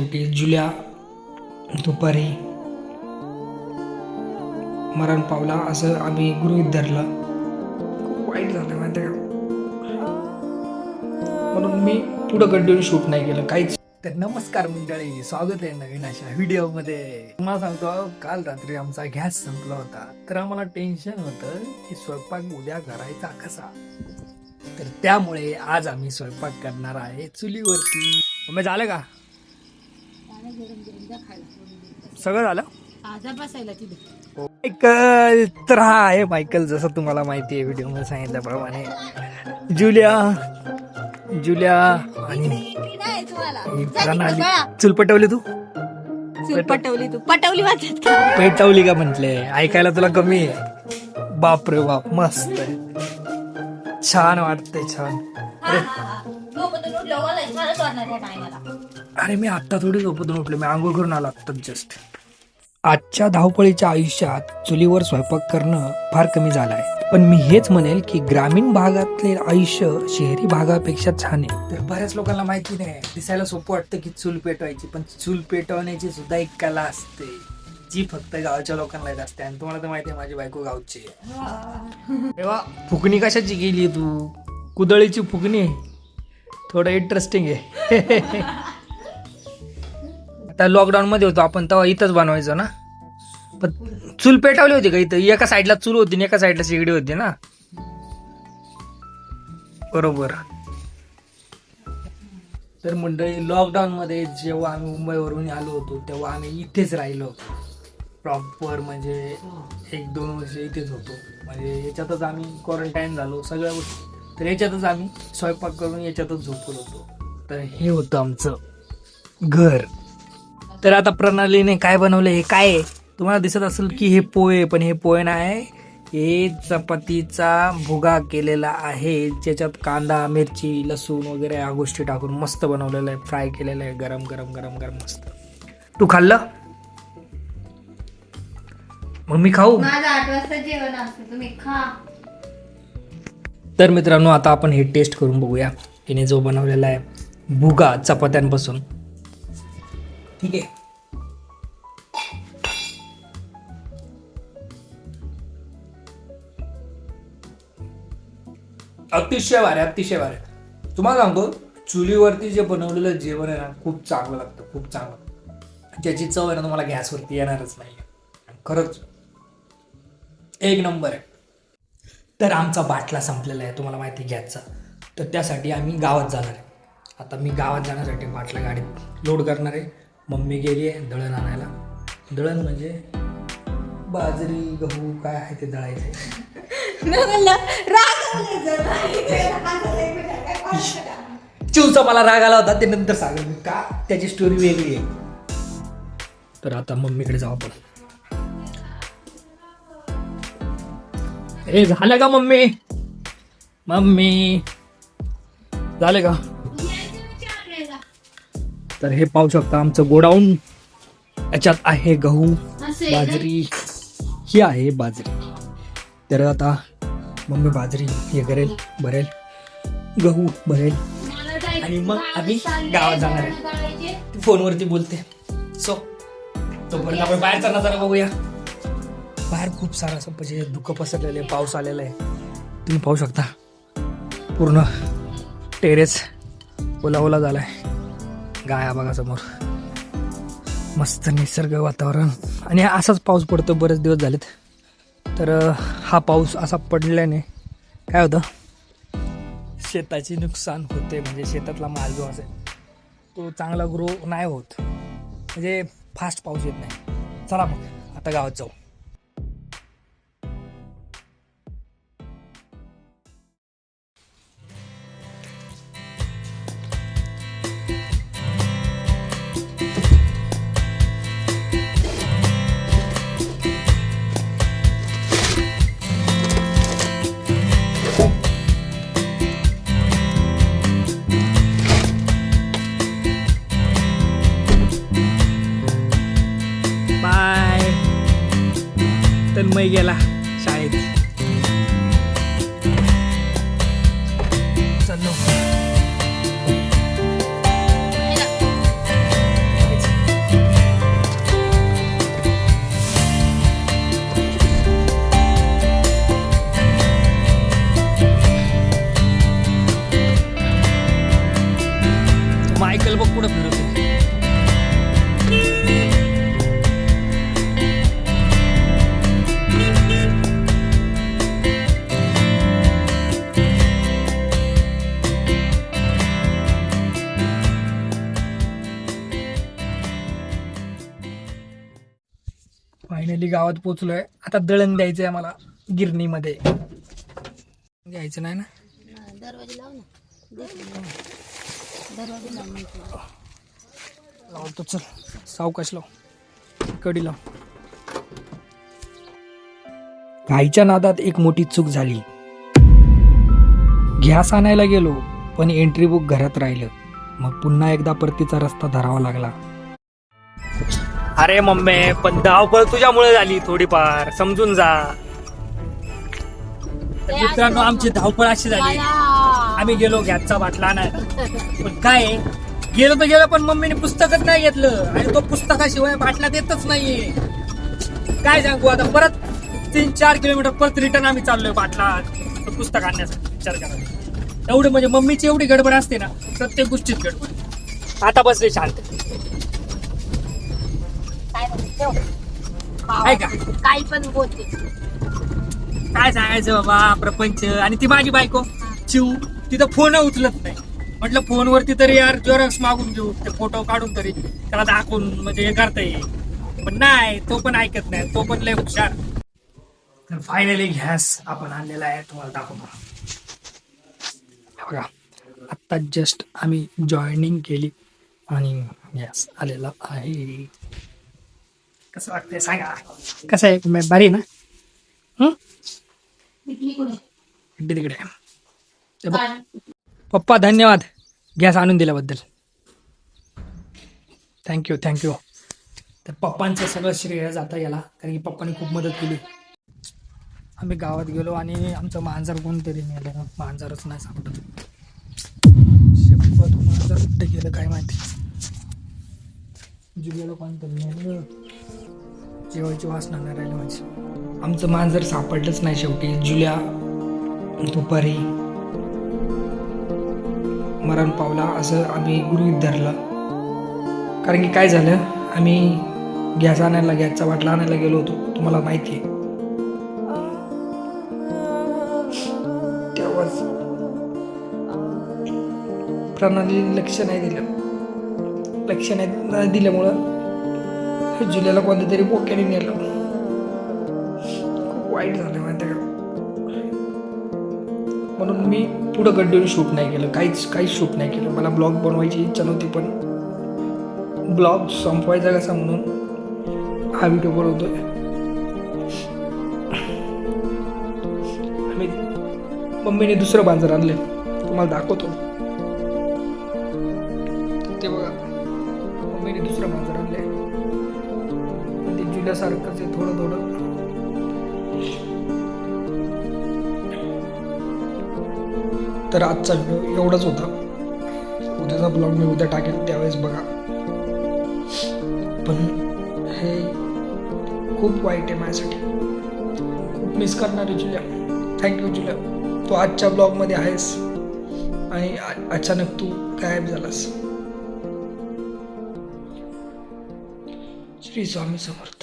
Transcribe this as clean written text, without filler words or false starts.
जुल्या दुपारी मरण पावला असं आम्ही गृहीत धरलं. खूप वाईट झालं माहिती का, म्हणून मी पुढं कंटिन्यू शूट नाही केलं काहीच. तर नमस्कार मंडळी, स्वागत आहे नवीन अशा व्हिडिओमध्ये. तुम्हाला सांगतो, काल रात्री आमचा गॅस संपला होता, तर आम्हाला टेन्शन होतं की स्वयंपाक उद्या करायचा कसा. तर त्यामुळे आज आम्ही स्वयंपाक करणार आहे चुलीवरती. मग झालं का सगळं झालं? मायकल तर हा आहे मायकल, जसं तुम्हाला माहिती आहे व्हिडिओ मध्ये सांगितल्याप्रमाणे. जुल्या आणि चूल पटवली तू पेटवली का म्हटले, ऐकायला तुला कमी आहे. बाप रे बाप, मस्त आहे, छान वाटतंय, छान. अरे मी आत्ता थोडी झोपतून उठलो, मी आंघोळ करून आलो आत्ता जस्ट. आजच्या धावपळीच्या आयुष्यात चुलीवर स्वयंपाक करणं फार कमी झालं आहे, पण मी हेच म्हणेल की ग्रामीण भागातले आयुष्य शहरी भागापेक्षा छान आहे. तर बऱ्याच लोकांना माहिती नाही, दिसायला सोपं वाटतं की चूल पेटवायची, पण चूल पेटवण्याची सुद्धा एक कला असते जी फक्त गावच्या लोकांना येत असते. आणि तुम्हाला तर माहिती आहे, माझी बायको गावची आहे. तेव्हा फुकणी कशाची गेली तू? कुदळीची फुकणी, थोडं इंटरेस्टिंग आहे. आता लॉकडाऊन मध्ये होतो आपण, तेव्हा इथंच बनवायचो ना. पण चूल पेटवली होती का इथं? एका साईडला चूल होती आणि एका साईडला शेगडी होती ना, बरोबर. तर मंडळी, लॉकडाऊन मध्ये जेव्हा आम्ही मुंबईवरून आलो होतो तेव्हा आम्ही इथेच राहिलो होतो प्रॉपर, म्हणजे 1-2 वर्ष इथेच होतो. म्हणजे याच्यातच आम्ही क्वारंटाईन झालो सगळ्या गोष्टी. तर याच्यातच आम्ही स्वयंपाक करून याच्यातच झोपलो होतो. तर हे होतं आमचं घर. तर आता प्रणालीने काय बनवलं, हे काय आहे तुम्हाला दिसत असेल की हे पोहे, पण हे पोहे नाही, हे चपातीचा भुगा केलेला आहे, ज्याच्यात कांदा, मिरची, लसूण वगैरे या गोष्टी टाकून मस्त बनवलेलं आहे, फ्राय केलेलं आहे, गरम गरम गरम गरम मस्त. तू खाल्लं? मग मी खाऊ? माझं 8 वाजता जेवण असतं, तुम्ही खा. तर मित्रांनो, आता आपण हे टेस्ट करून बघूया, हिने जो बनवलेला आहे भुगा चपात्यांपासून. ठीक आहे, अतिशय भारी, अतिशय भारी. तुम्हाला सांगतो, चुलीवरती जे बनवलेलं जेवण आहे ना, खूप चांगलं लागतं, खूप चांगलं. ज्याची चव आहे ना, तुम्हाला गॅसवरती येणारच नाही. खरंच एक नंबर आहे. तर आमचा बाटला संपलेला आहे, तुम्हाला माहिती गॅसचा. तर त्यासाठी आम्ही गावात जाणार आहे. आता मी गावात जाण्यासाठी बाटला गाडीत लोड करणार आहे. मम्मी गेली आहे दळण आणायला. दळण म्हणजे बाजरी, गहू काय आहे ते दळायचे. चिवचा मला राग आला होता, ते नंतर सांगेल मी का, त्याची स्टोरी वेगळी आहे. तर आता मम्मीकडे जाऊ आपण. ए झालं का मम्मी? मम्मी झाले का? तर हे पाहू शकता आमचं गोडाऊन. याच्यात आहे गहू, बाजरी, ही आहे बाजरी. तर आता मम्मी बाजरी हे करेल, भरेल, गहू भरेल, आणि मग आम्ही गावात जाणार आहे. ती फोनवरती बोलते. सो तोपर्यंत आपण बाहेरचा नजारा बघूया. बाहेर खूप सारा असं म्हणजे धुकं पसरलेलं आहे, पाऊस आलेला आहे. तुम्ही पाहू शकता पूर्ण टेरेस ओला ओला झालाय. गाया बघा समोर, मस्त निसर्ग वातावरण. आणि असाच पाऊस पडतो बरेच दिवस झालेत. तर हा पाऊस असा पडल्याने काय होतं, शेताची नुकसान होते. म्हणजे शेतातला माल जो असेल तो चांगला ग्रो नाही होत, म्हणजे फास्ट पाऊस येत नाही. चला मग आता गावात जाऊ. बाय. तन्मय गेला शाळेत. चलो फायनली गावात पोचलोय. आता दळण द्यायचंय मला गिरणीमध्ये. द्यायचं नाही ना. दरवाजे लाव ना. दरवाजे लाव. लावतो चल. सावकाश लाव. कडी लाव. घाईच्या नादात एक मोठी चूक झाली. गॅस आणायला गेलो पण एंट्री बुक घरात राहिलं. मग पुन्हा एकदा परतीचा रस्ता धरावा लागला. अरे मम्मी पण धावपळ तुझ्यामुळे झाली थोडीफार, समजून जा. तर मित्रांनो आमची धावपळ अशी झाली. आम्ही गेलो गॅसचा बाटला आणायला. पण काय आहे, गेलो तर गेलो पण मम्मीने पुस्तकच नाही घेतलं आणि तो पुस्तकाशिवाय बाटला देतच नाहीये. काय सांगू आता, परत 3-4 किलोमीटर परत रिटर्न आम्ही चाललोय बाटला पुस्तक आणण्यासाठी. विचार करा एवढे, म्हणजे मम्मीची एवढी गडबड असते ना, प्रत्येक गोष्टीत गडबड. आता बसले शांत. काय का काही पण बोलते. काय सांगायचं बाबा प्रपंच. आणि ती माझी बायको चिव, तिथं फोन उचलत नाही. म्हटलं फोनवरती तरी यार जोरस मागून घेऊ, ते फोटो काढून तरी त्याला दाखवून म्हणजे हे करता येईल. पण नाही, तो पण ऐकत नाही, तो पण लय हुशार. तर फायनली गॅस आपण आणलेला आहे, तुम्हाला दाखवतो. बघा आत्ता जस्ट आम्ही जॉईनिंग केली आणि गॅस आलेला आहे. कसं वाटतंय सांगा. कसं आहे, भारी आहे ना. तिकडे ते बघ. पप्पा धन्यवाद गॅस आणून दिल्याबद्दल. थँक्यू. तर पप्पांचं सगळं श्रेय जाता याला, कारण की पप्पांनी खूप मदत केली. आम्ही गावात गेलो आणि आमचं मांजर कोणतरी नेलं. मांजरच नाही सापडत. शपथ मांजर कुठे गेलं काय माहिती. जुल्याला कोणतरी नेलं. जेवायची वासना नाही राहिली माझी. आमचं मांजर सापडलंच नाही शेवटी. जुल्या दुपारी मरण पावला असं आम्ही गृहीत धरलं. कारण की काय झालं, आम्ही गॅसचा बाटला आणायला गेलो होतो, तुम्हाला माहिती आहे. तेव्हाच प्रणाली लक्ष नाही दिल्यामुळं जुल्याला कोणत्या तरी बोक्याने नेलं. खूप वाईट झालं माहिती का. म्हणून मी पुढं कंटिन्यू शूट नाही केलं, काहीच शूट नाही केलं. मला ब्लॉग बनवायची इच्छा नव्हती, पण ब्लॉग संपवायचा कसा म्हणून हा व्हिडिओ बनवतोय. आम्ही मम्मीने दुसरं मांजर आणले, तुम्हाला दाखवतो. ते बघा, मम्मीने दुसरं मांजर आणले. ते जुल्यासारखंच आहे थोडं. तर आजचा व्हिडिओ एवढाच होता. उद्याचा ब्लॉग मी उद्या टाकेल, त्यावेळेस बघा. पण हे खूप वाईट आहे माझ्यासाठी. खूप मिस करणार आहे जुल्या. थँक्यू जुल्या, तू आजच्या ब्लॉगमध्ये आहेस आणि अचानक तू गायब झालास. श्री स्वामी समर्थ.